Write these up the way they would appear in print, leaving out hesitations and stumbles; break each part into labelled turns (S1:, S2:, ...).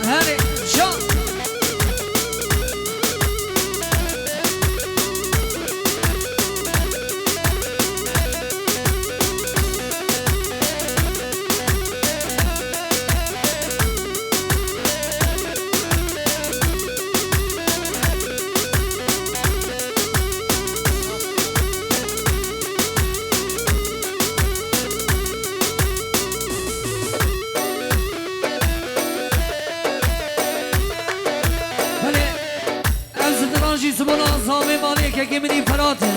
S1: Hadi çal.
S2: سبنا زامي مالك يا كمني فراتي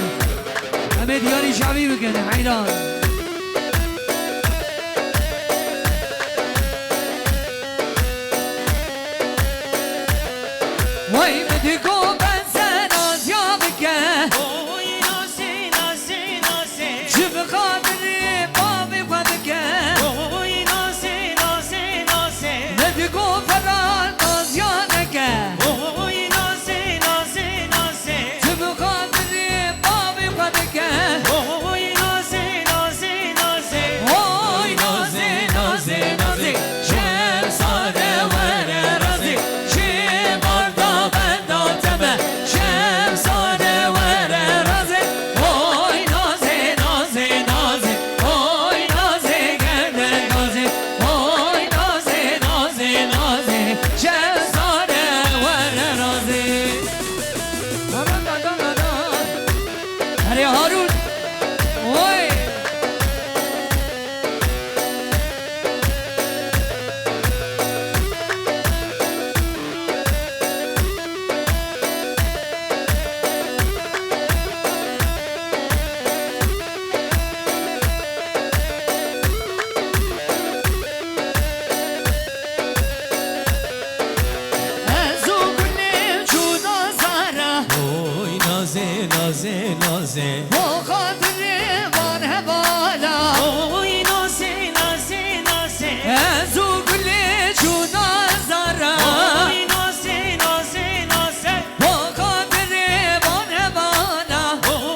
S2: أمد ياري شعبي بكني حيران وي بدكو بنسى ناس يا بكا
S3: وي ناسي ناسي ناسي
S2: شوف خاطري بابي وبكا
S3: وي ناسي ناسي ناسي
S2: بدكو فرات ناس يا نكا
S3: وي ناسي ناسي ناسي
S2: شوف خاطري بابي وبكا
S3: وي ناسي ناسي ناسي
S2: وي نازي نازي نازي شم صادة ورا رازي شم بردا بندا تبه شم صادة ورا رازي وي نازي نازي نازي وي نازي قدر نازي وي نازي نازي نازي شم صادة ورا رازي هري هارون وي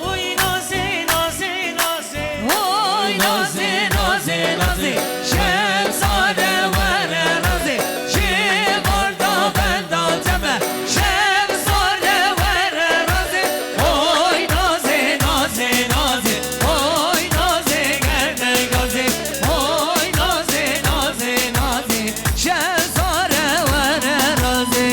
S3: وي ناسي ناسي ناسي وي ناسي ناسي ناسي وي ناسي ناسي ناسي وي ناسي ناسي ناسي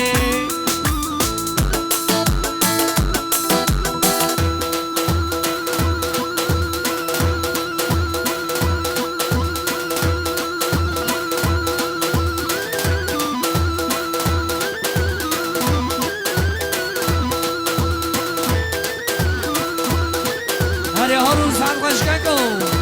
S2: هري هارون سر خوش کنکو